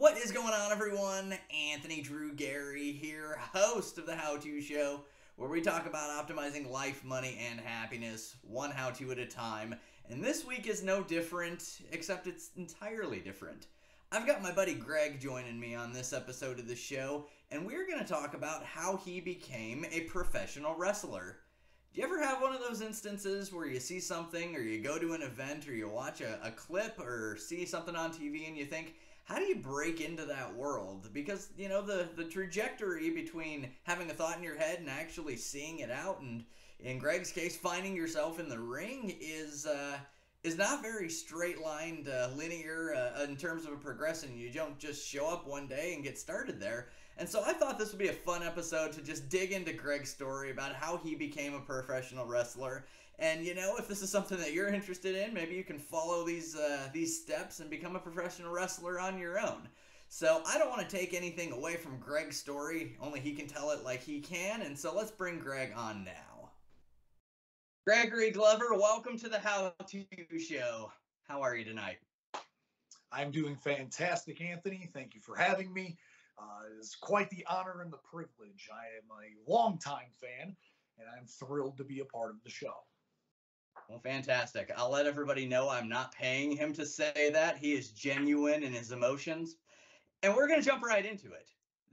What is going on, everyone? Anthony Drew Gary here, host of the How To Show, where we talk about optimizing life, money, and happiness, one how-to at a time. And this week is no different, except it's entirely different. I've got my buddy Greg joining me on this episode of the show, and we're going to talk about how he became a professional wrestler. Do you ever have one of those instances where you see something, or you go to an event, or you watch a clip, or see something on TV, and you think, how do you break into that world? Because, you know, the trajectory between having a thought in your head and actually seeing it out, and in Greg's case, finding yourself in the ring is not very straight-lined, linear in terms of a progression. You don't just show up one day and get started there. And so I thought this would be a fun episode to just dig into Greg's story about how he became a professional wrestler. And, you know, if this is something that you're interested in, maybe you can follow these steps and become a professional wrestler on your own. So I don't want to take anything away from Greg's story, only he can tell it like he can, and so let's bring Greg on now. Gregory Glover, welcome to the How To Show. How are you tonight? I'm doing fantastic, Anthony. Thank you for having me. It's quite the honor and the privilege. I am a longtime fan, and I'm thrilled to be a part of the show. Well, fantastic. I'll let everybody know I'm not paying him to say that. He is genuine in his emotions. And we're going to jump right into it.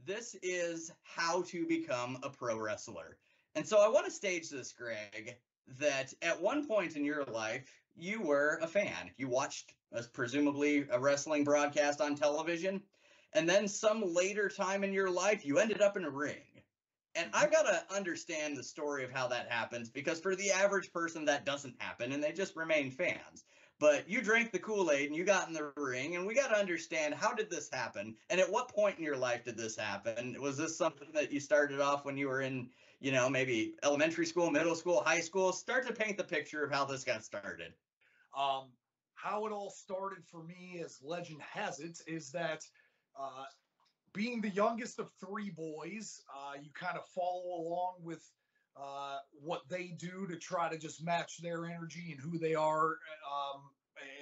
This is how to become a pro wrestler. And so I want to stage this, Greg, that at one point in your life, you were a fan. You watched presumably a wrestling broadcast on television. And then some later time in your life, you ended up in a ring. And I've got to understand the story of how that happens, because for the average person, that doesn't happen, and they just remain fans. But you drank the Kool-Aid and you got in the ring, and we got to understand, how did this happen? And at what point in your life did this happen? Was this something that you started off when you were in, you know, maybe elementary school, middle school, high school? Start to paint the picture of how this got started. How it all started for me, as legend has it, is that being the youngest of three boys, you kind of follow along with what they do to try to just match their energy and who they are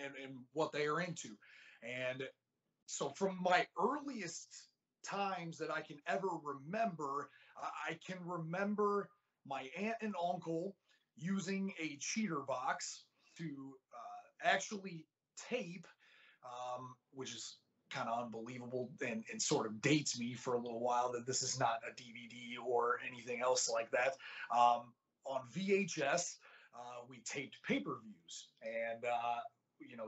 and what they are into. And so from my earliest times that I can ever remember, I can remember my aunt and uncle using a cheater box to actually tape, which is kind of unbelievable and sort of dates me for a little while that this is not a DVD or anything else like that. On VHS, we taped pay-per-views, and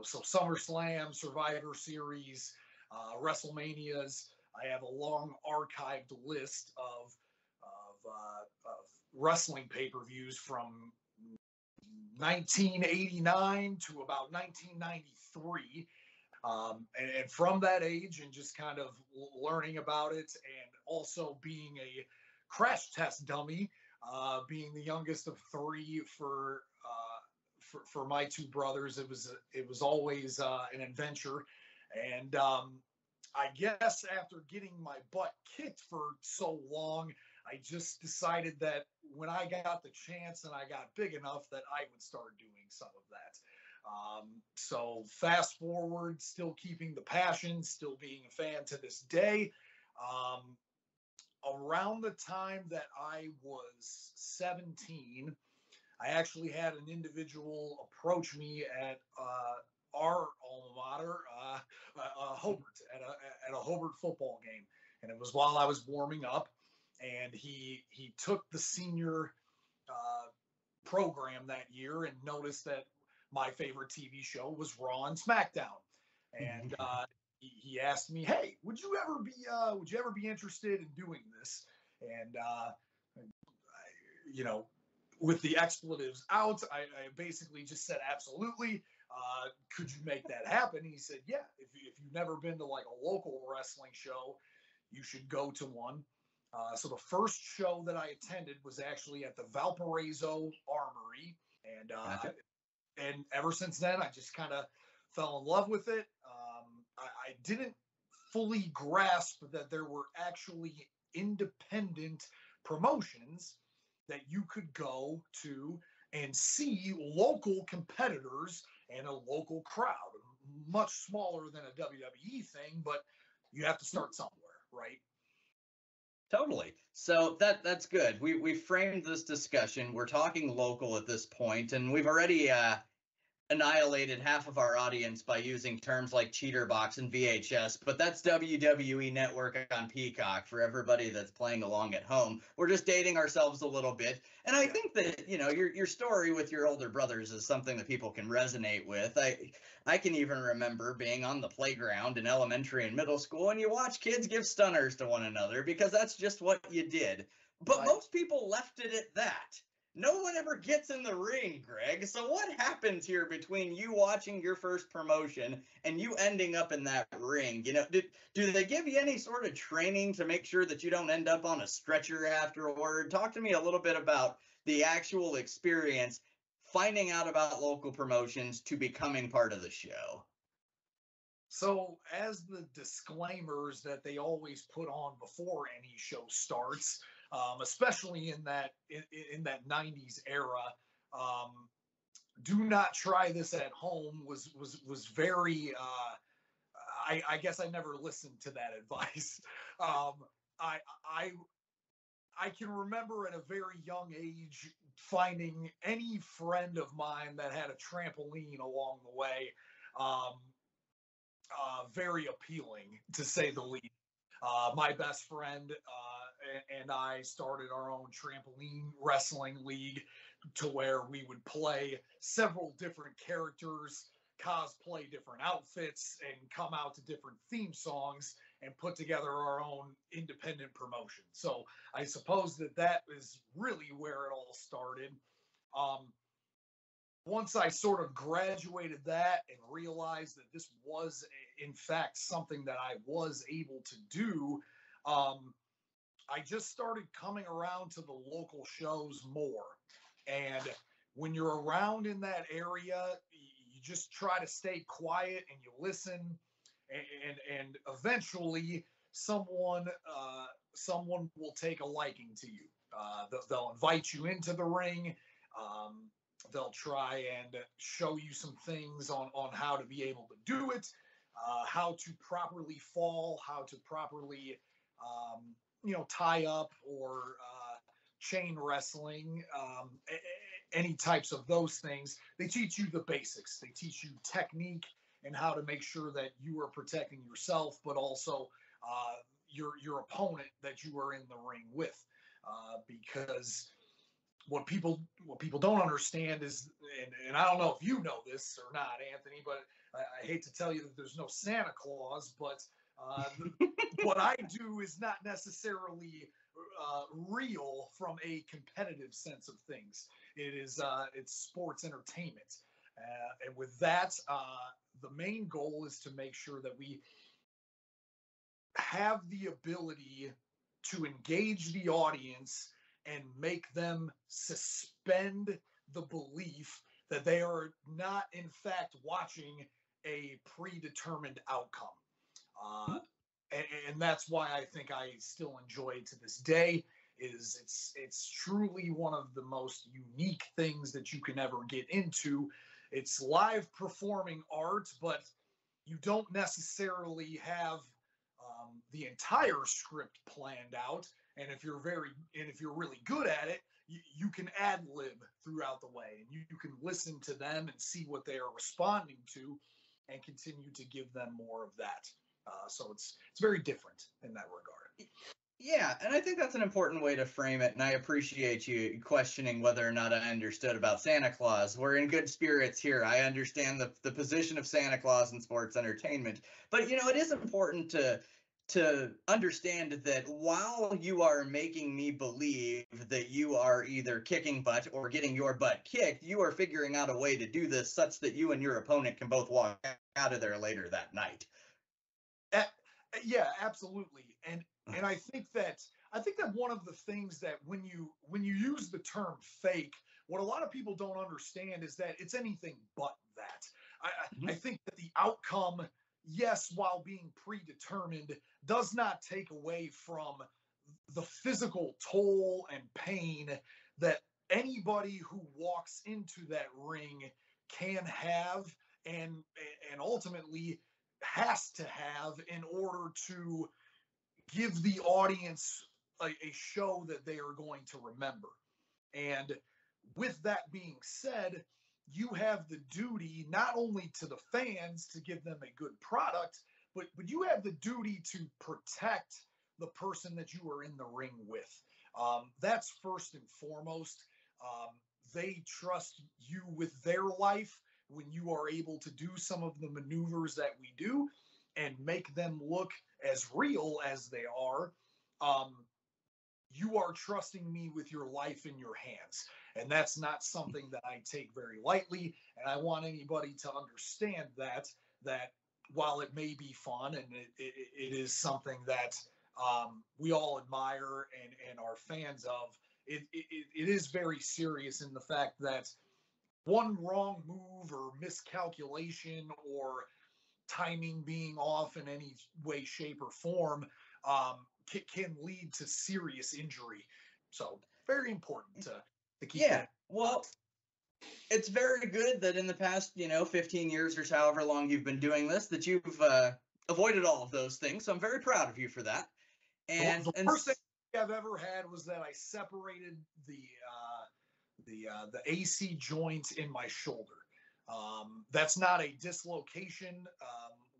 so SummerSlam, Survivor Series, WrestleManias. I have a long archived list of wrestling pay-per-views from 1989 to about 1993. And from that age and just kind of learning about it, and also being a crash test dummy, being the youngest of three for my two brothers, it was always an adventure. And I guess after getting my butt kicked for so long, I just decided that when I got the chance and I got big enough, that I would start doing some of that. So fast forward, still keeping the passion, still being a fan to this day. Around the time that I was 17, I actually had an individual approach me at our alma mater, Hobart, at a Hobart football game. And it was while I was warming up, and he took the senior program that year and noticed that my favorite TV show was Raw and SmackDown. And he asked me, "Hey, would you ever be interested in doing this?" And with the expletives out, I basically just said, "Absolutely. Could you make that happen?" He said, "Yeah. If you've never been to like a local wrestling show, you should go to one." So the first show that I attended was actually at the Valparaiso Armory, and and ever since then, I just kind of fell in love with it. I didn't fully grasp that there were actually independent promotions that you could go to and see local competitors and a local crowd, much smaller than a WWE thing, but you have to start somewhere, right? Totally. So that's good. We framed this discussion. We're talking local at this point, and we've already annihilated half of our audience by using terms like cheater box and VHS, but that's WWE Network on Peacock for everybody that's playing along at home. We're just dating ourselves a little bit. And I think that, your story with your older brothers is something that people can resonate with. I can even remember being on the playground in elementary and middle school, and you watch kids give stunners to one another because that's just what you did. But most people left it at that. No one ever gets in the ring, Greg. So what happens here between you watching your first promotion and you ending up in that ring? Do they give you any sort of training to make sure that you don't end up on a stretcher afterward? Talk to me a little bit about the actual experience finding out about local promotions to becoming part of the show. So, as the disclaimers that they always put on before any show starts, especially in that '90s era, do not try this at home was very. I guess I never listened to that advice. I I I can remember at a very young age finding any friend of mine that had a trampoline along the way. Um, very appealing to say the least. My best friend and I started our own trampoline wrestling league to where we would play several different characters, cosplay different outfits, and come out to different theme songs and put together our own independent promotion. So I suppose that is really where it all started. Um, Once I sort of graduated that and realized that this was, in fact, something that I was able to do, I just started coming around to the local shows more. And when you're around in that area, you just try to stay quiet and you listen, and eventually someone will take a liking to you. They'll invite you into the ring. Um, they'll try and show you some things on how to be able to do it, how to properly fall, how to properly, tie up or chain wrestling, any types of those things. They teach you the basics. They teach you technique and how to make sure that you are protecting yourself, but also your opponent that you are in the ring with, because what people don't understand is, and I don't know if you know this or not, Anthony, but I hate to tell you that there's no Santa Claus, but what I do is not necessarily real from a competitive sense of things. It's sports entertainment, and with that, the main goal is to make sure that we have the ability to engage the audience and make them suspend the belief that they are not, in fact, watching a predetermined outcome. Uh, and that's why I think I still enjoy it to this day. Is it's truly one of the most unique things that you can ever get into. It's live performing art, but you don't necessarily have the entire script planned out. And if you're really good at it, you can ad lib throughout the way, and you can listen to them and see what they are responding to, and continue to give them more of that. So it's very different in that regard. Yeah, and I think that's an important way to frame it, and I appreciate you questioning whether or not I understood about Santa Claus. We're in good spirits here. I understand the position of Santa Claus in sports entertainment. But it is important to understand that while you are making me believe that you are either kicking butt or getting your butt kicked, you are figuring out a way to do this such that you and your opponent can both walk out of there later that night. Yeah, absolutely. And I think that one of the things that when you use the term fake, what a lot of people don't understand is that it's anything but that. I think that the outcome, yes, while being predetermined, does not take away from the physical toll and pain that anybody who walks into that ring can have, and ultimately has to have in order to give the audience a show that they are going to remember. And with that being said, you have the duty not only to the fans to give them a good product, but you have the duty to protect the person that you are in the ring with. That's first and foremost. They trust you with their life when you are able to do some of the maneuvers that we do and make them look as real as they are. Um, you are trusting me with your life in your hands. And that's not something that I take very lightly. And I want anybody to understand that while it may be fun and it is something that we all admire and are fans of, it is very serious in the fact that one wrong move or miscalculation or timing being off in any way, shape, or form can lead to serious injury. So very important to keep Yeah, that. well, it's very good that in the past, 15 years or so, however long you've been doing this, that you've avoided all of those things. So I'm very proud of you for that. The worst thing I've ever had was that I separated the AC joint in my shoulder. That's not a dislocation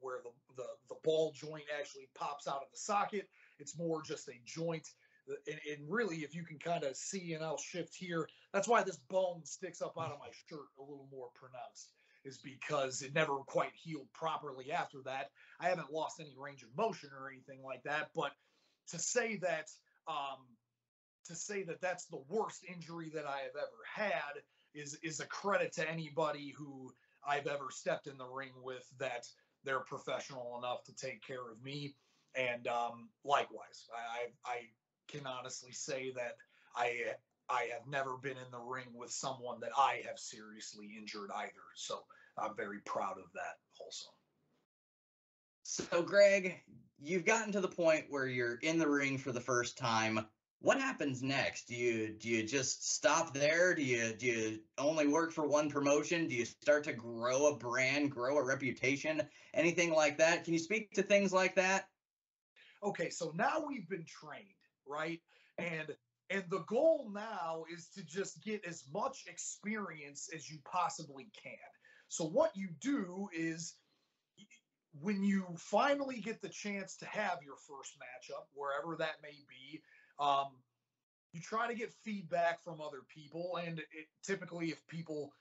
where the ball joint actually pops out of the socket. It's more just a joint. And really, if you can kind of see, and I'll shift here, that's why this bone sticks up out of my shirt a little more pronounced, is because it never quite healed properly after that. I haven't lost any range of motion or anything like that, but to say that um, that's the worst injury that I have ever had is a credit to anybody who I've ever stepped in the ring with, that they're professional enough to take care of me. And likewise, I can honestly say that I have never been in the ring with someone that I have seriously injured either. So I'm very proud of that also. So, Greg, you've gotten to the point where you're in the ring for the first time. What happens next? Do you just stop there? Do you only work for one promotion? Do you start to grow a brand, grow a reputation, anything like that? Can you speak to things like that? Okay, so now we've been trained, right? And the goal now is to just get as much experience as you possibly can. So what you do is when you finally get the chance to have your first matchup, wherever that may be, um, you try to get feedback from other people. And typically, if people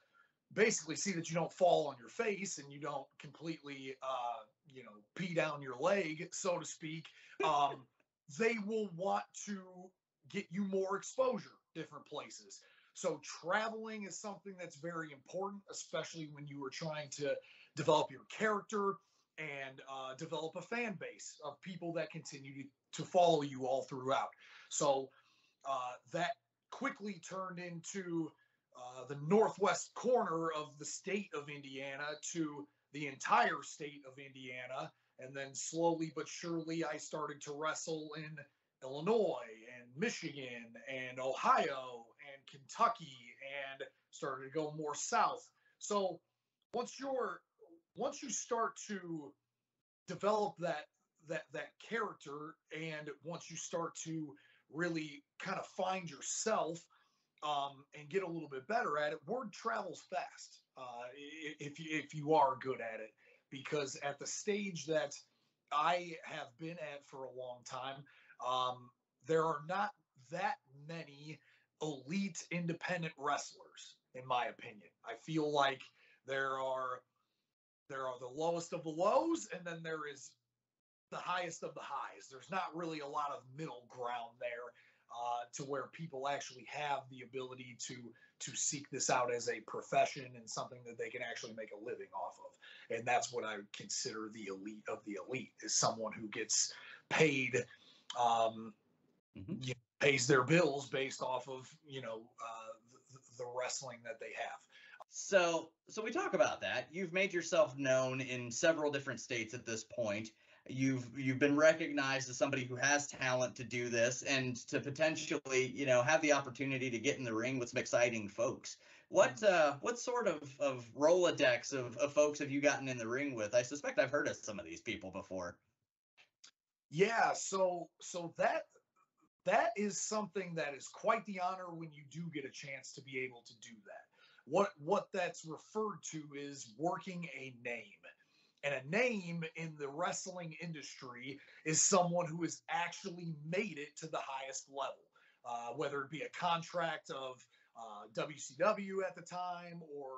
basically see that you don't fall on your face and you don't completely, pee down your leg, so to speak, they will want to get you more exposure, different places. So traveling is something that's very important, especially when you are trying to develop your character and develop a fan base of people that continue to follow you all throughout. So that quickly turned into the northwest corner of the state of Indiana to the entire state of Indiana. And then slowly but surely, I started to wrestle in Illinois and Michigan and Ohio and Kentucky and started to go more south. So once you start to develop that character, and once you start to really kind of find yourself and get a little bit better at it, word travels fast if you are good at it. Because at the stage that I have been at for a long time, there are not that many elite independent wrestlers, in my opinion. I feel like there are the lowest of the lows, and then there is the highest of the highs. There's not really a lot of middle ground there to where people actually have the ability to seek this out as a profession and something that they can actually make a living off of. And that's what I would consider the elite of the elite, is someone who gets paid, pays their bills based off of the wrestling that they have. So we talk about that. You've made yourself known in several different states at this point. you've been recognized as somebody who has talent to do this and to potentially, have the opportunity to get in the ring with some exciting folks. What sort of Rolodex of folks have you gotten in the ring with? I suspect I've heard of some of these people before. Yeah, so that is something that is quite the honor when you do get a chance to be able to do that. What that's referred to is working a name. And a name in the wrestling industry is someone who has actually made it to the highest level, whether it be a contract of WCW at the time or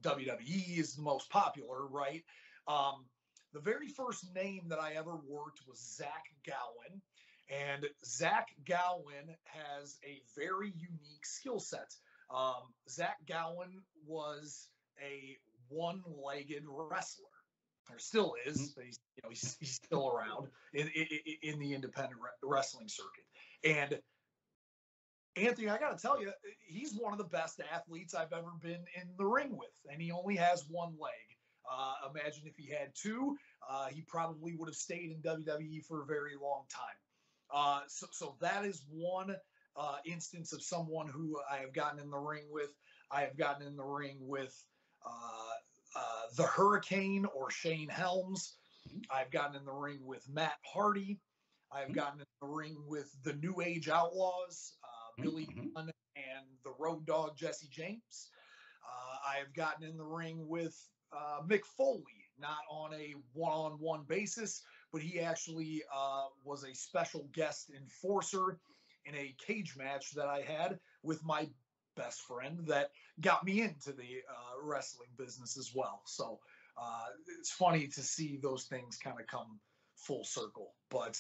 WWE is the most popular, right? Um, the very first name that I ever worked was Zach Gowen. And Zach Gowen has a very unique skill set. Zach Gowen was a one-legged wrestler. There still is. He's still around in the independent wrestling circuit. And Anthony, I got to tell you, he's one of the best athletes I've ever been in the ring with, and he only has one leg. Imagine if he had two, he probably would have stayed in WWE for a very long time. So that is one instance of someone who I have gotten in the ring with. I have gotten in the ring with the Hurricane or Shane Helms. I've gotten in the ring with Matt Hardy. I've gotten in the ring with the New Age Outlaws, Billy Gunn, and the Road Dogg Jesse James. I have gotten in the ring with Mick Foley, not on a one-on-one basis, but he actually was a special guest enforcer in a cage match that I had with my best friend that got me into the wrestling business as well. So it's funny to see those things kind of come full circle. But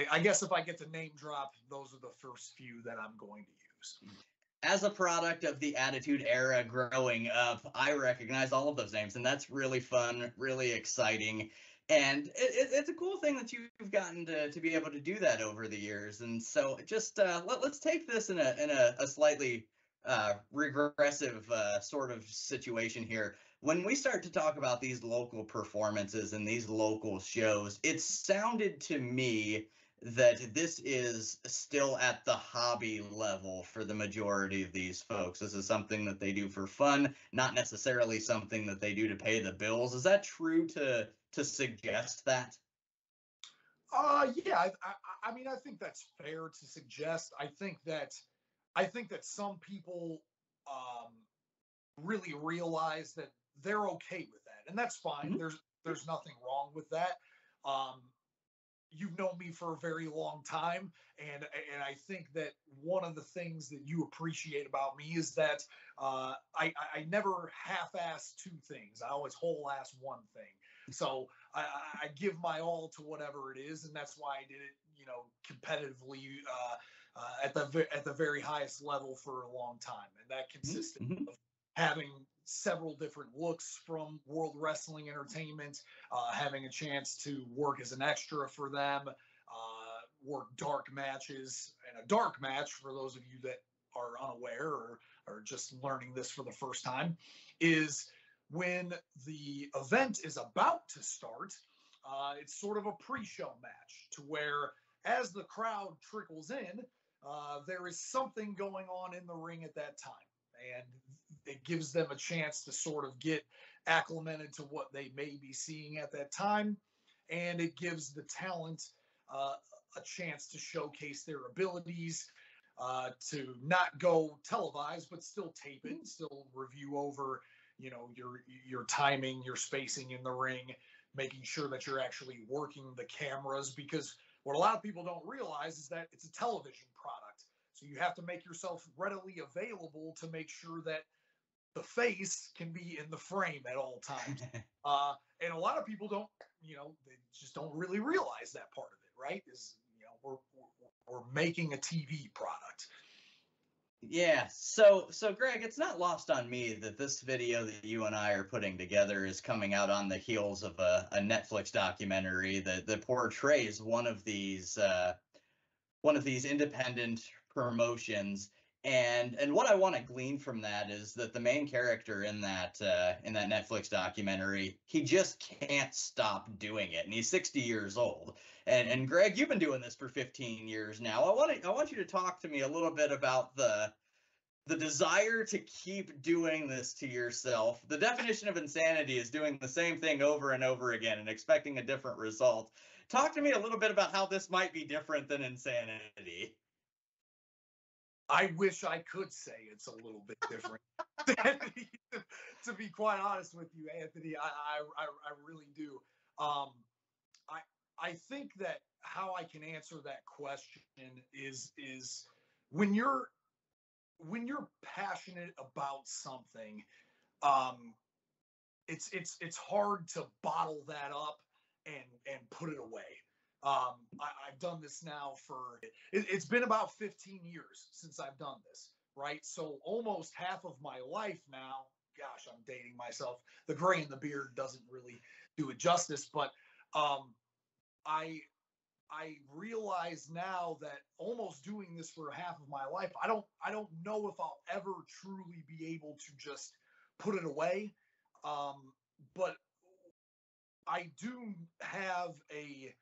I guess if I get to name drop, those are the first few that I'm going to use. As a product of the Attitude Era growing up, I recognize all of those names, and that's really fun, really exciting. And it's a cool thing that you've gotten to be able to do that over the years. And so just let's take this in a slightly regressive sort of situation here. When we start to talk about these local performances and these local shows, it sounded to me that this is still at the hobby level for the majority of these folks. This is something that they do for fun, not necessarily something that they do to pay the bills. Is that true to suggest that? Yeah, I mean, I think that's fair to suggest. I think that some people really realize that they're okay with that, and that's fine. There's nothing wrong with that. You've known me for a very long time, and I think that one of the things that you appreciate about me is that I never half-ass two things. I always whole-ass one thing. So I give my all to whatever it is, and that's why I did it, competitively at the very highest level for a long time, and that consisted of having several different looks from World Wrestling Entertainment, having a chance to work as an extra for them, work dark matches. And a dark match, for those of you that are unaware or just learning this for the first time, is when the event is about to start. It's sort of a pre-show match to where as the crowd trickles in, there is something going on in the ring at that time. And it gives them a chance to sort of get acclimated to what they may be seeing at that time. And it gives the talent a chance to showcase their abilities, to not go televised, but still tape it, still review over, your timing, your spacing in the ring, making sure that you're actually working the cameras. Because what a lot of people don't realize is that it's a television product. So you have to make yourself readily available to make sure that the face can be in the frame at all times. And a lot of people don't, they just don't really realize that part of it, right? Is, we're making a TV product. Yeah. So Greg, it's not lost on me that this video that you and I are putting together is coming out on the heels of a Netflix documentary that portrays one of these independent promotions. And what I want to glean from that is that the main character in that Netflix documentary, he just can't stop doing it, and he's 60 years old. And Greg, you've been doing this for 15 years now. I want you to talk to me a little bit about the desire to keep doing this to yourself. The definition of insanity is doing the same thing over and over again and expecting a different result. Talk to me a little bit about how this might be different than insanity. I wish I could say it's a little bit different. To be quite honest with you, Anthony, I really do. Um, I I think that how I can answer that question is when you're when you're passionate about something, um, it's hard to bottle that up and put it away. I've done this now for it's been about 15 years since I've done this, right? So almost half of my life now. Gosh, I'm dating myself. The gray in the beard doesn't really do it justice, but um, I I realize now that almost doing this for half of my life, I don't know if I'll ever truly be able to just put it away. Um, but I do have a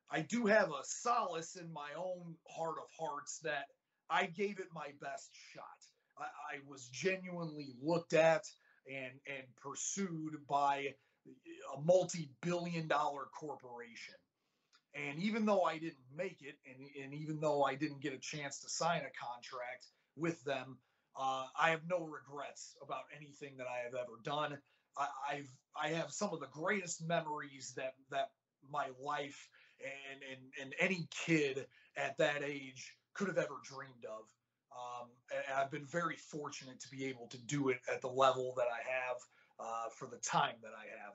I do have a solace in my own heart of hearts that I gave it my best shot. I was genuinely looked at and pursued by a multi-billion-dollar corporation. And even though I didn't make it, and even though I didn't get a chance to sign a contract with them, I have no regrets about anything that I have ever done. I have some of the greatest memories that my life and any kid at that age could have ever dreamed of. And I've been very fortunate to be able to do it at the level that I have for the time that I have.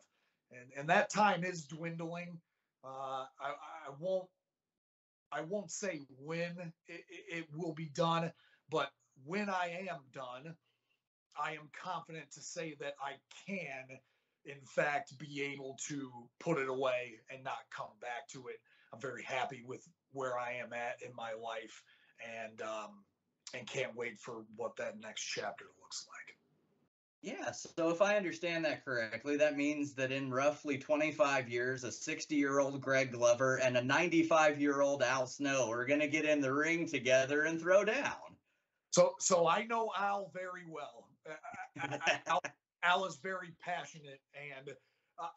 And that time is dwindling. I won't say when it will be done, but when I am done, I am confident to say that I can, in fact, be able to put it away and not come back to it. I'm very happy with where I am at in my life, and can't wait for what that next chapter looks like. Yeah, so if I understand that correctly, that means that in roughly 25 years, a 60-year-old Greg Glover and a 95-year-old Al Snow are going to get in the ring together and throw down. So I know Al very well. Al is very passionate, and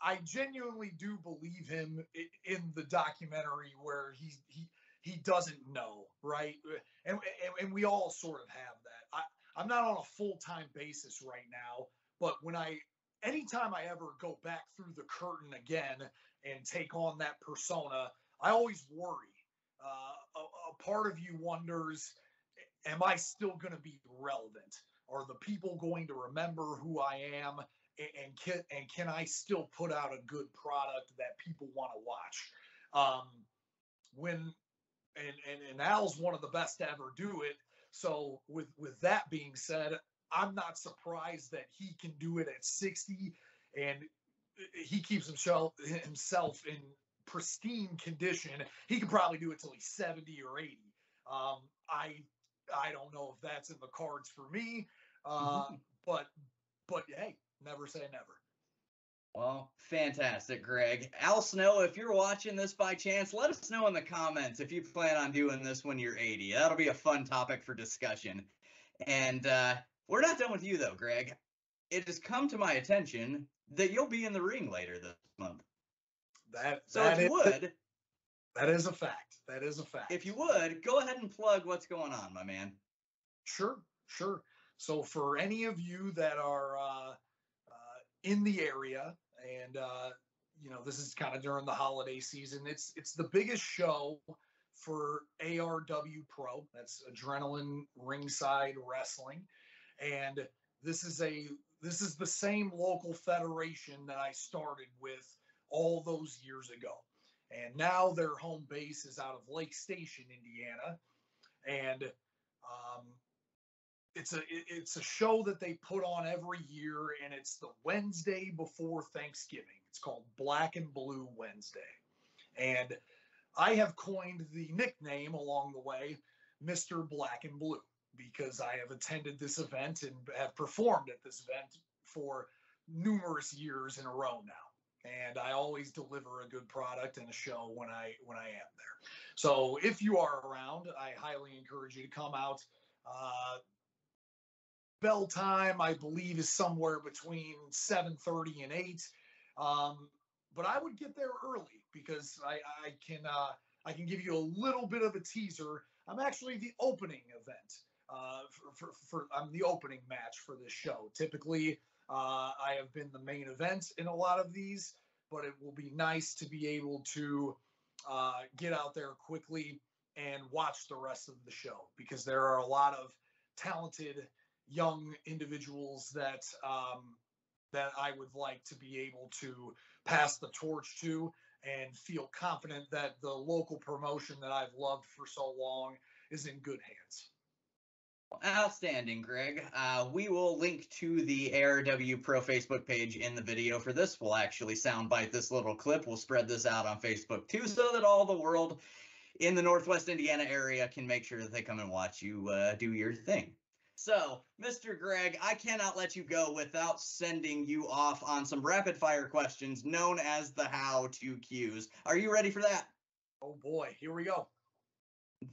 I genuinely do believe him in the documentary where he doesn't know, right? And we all sort of have that. I'm not on a full-time basis right now, but anytime I ever go back through the curtain again and take on that persona, I always worry. A part of you wonders, am I still going to be relevant? Are the people going to remember who I am? And can I still put out a good product that people want to watch? When and Al's one of the best to ever do it. So with that being said, I'm not surprised that he can do it at 60, and he keeps himself in pristine condition. He could probably do it till he's 70 or 80. Um, I don't know if that's in the cards for me, but hey, never say never. Well, fantastic, Greg. Al Snow, if you're watching this by chance, let us know in the comments if you plan on doing this when you're 80. That'll be a fun topic for discussion. And we're not done with you, though, Greg. It has come to my attention that you'll be in the ring later this month. That is a fact. That is a fact. If you would, go ahead and plug what's going on, my man. Sure. So for any of you that are in the area, and this is kind of during the holiday season, it's the biggest show for ARW Pro. That's Adrenaline Ringside Wrestling, and this is the same local federation that I started with all those years ago. And now their home base is out of Lake Station, Indiana. And it's a show that they put on every year, and it's the Wednesday before Thanksgiving. It's called Black and Blue Wednesday. And I have coined the nickname along the way, Mr. Black and Blue, because I have attended this event and have performed at this event for numerous years in a row now. And I always deliver a good product and a show when I am there. So if you are around, I highly encourage you to come out. Bell time, I believe, is somewhere between 7:30 and 8. But I would get there early because I can give you a little bit of a teaser. I'm actually the opening event. I'm the opening match for this show. Typically, I have been the main event in a lot of these, but it will be nice to be able to get out there quickly and watch the rest of the show, because there are a lot of talented young individuals that I would like to be able to pass the torch to, and feel confident that the local promotion that I've loved for so long is in good hands. Outstanding, Greg. We will link to the ARW Pro Facebook page in the video for this. We'll actually soundbite this little clip. We'll spread this out on Facebook too, so that all the world in the Northwest Indiana area can make sure that they come and watch you do your thing. So, Mr. Greg, I cannot let you go without sending you off on some rapid fire questions known as the how-to cues. Are you ready for that? Oh boy, here we go.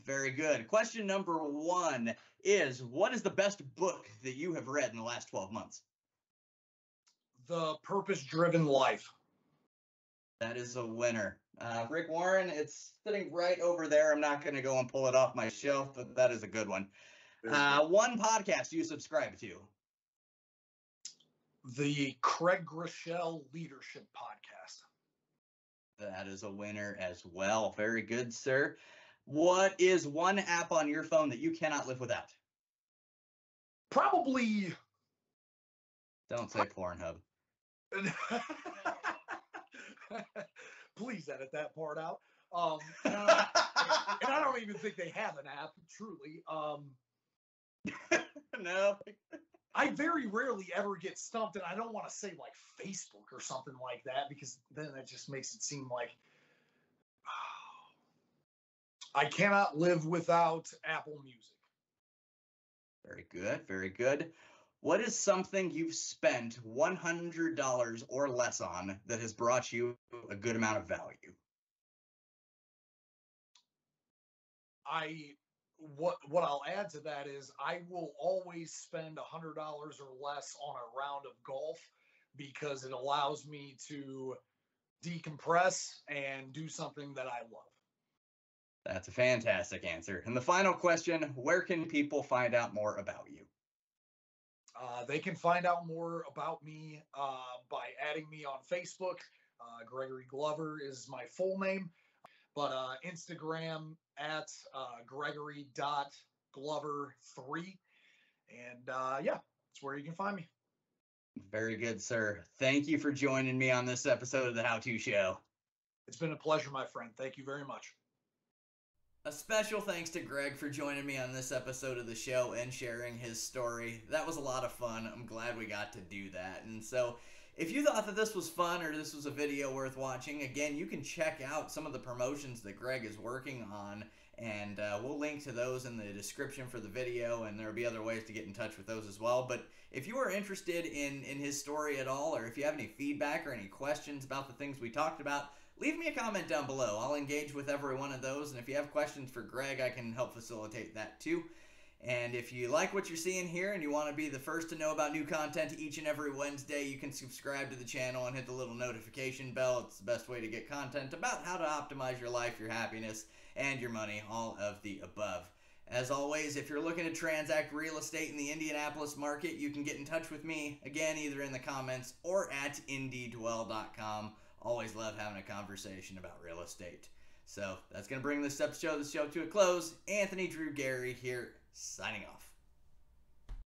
Very good. Question number 1 is, what is the best book that you have read in the last 12 months? The Purpose-Driven Life. That is a winner. Rick Warren, it's sitting right over there. I'm not going to go and pull it off my shelf, but that is a good one. One podcast you subscribe to? The Craig Groeschel Leadership Podcast. That is a winner as well. Very good, sir. What is one app on your phone that you cannot live without? Probably. Don't say Pornhub. Please edit that part out. And I don't even think they have an app, truly. No. I very rarely ever get stumped, and I don't want to say like Facebook or something like that, because then that just makes it seem like I cannot live without Apple Music. Very good. Very good. What is something you've spent $100 or less on that has brought you a good amount of value? What I'll add to that is I will always spend $100 or less on a round of golf, because it allows me to decompress and do something that I love. That's a fantastic answer. And the final question, where can people find out more about you? They can find out more about me by adding me on Facebook. Gregory Glover is my full name, but Instagram at gregory.glover3. And yeah, that's where you can find me. Very good, sir. Thank you for joining me on this episode of the How To Show. It's been a pleasure, my friend. Thank you very much. A special thanks to Greg for joining me on this episode of the show and sharing his story. That was a lot of fun. I'm glad we got to do that. And so, if you thought that this was fun or this was a video worth watching, again, you can check out some of the promotions that Greg is working on, and we'll link to those in the description for the video, and there'll be other ways to get in touch with those as well. But if you are interested in his story at all, or if you have any feedback or any questions about the things we talked about, leave me a comment down below. I'll engage with every one of those, and if you have questions for Greg, I can help facilitate that too. And if you like what you're seeing here and you want to be the first to know about new content each and every Wednesday, you can subscribe to the channel and hit the little notification bell. It's the best way to get content about how to optimize your life, your happiness, and your money, all of the above. As always, if you're looking to transact real estate in the Indianapolis market, you can get in touch with me, again, either in the comments or at indydwell.com. Always love having a conversation about real estate. So that's going to bring this show to a close. Anthony Drew Gary here, signing off.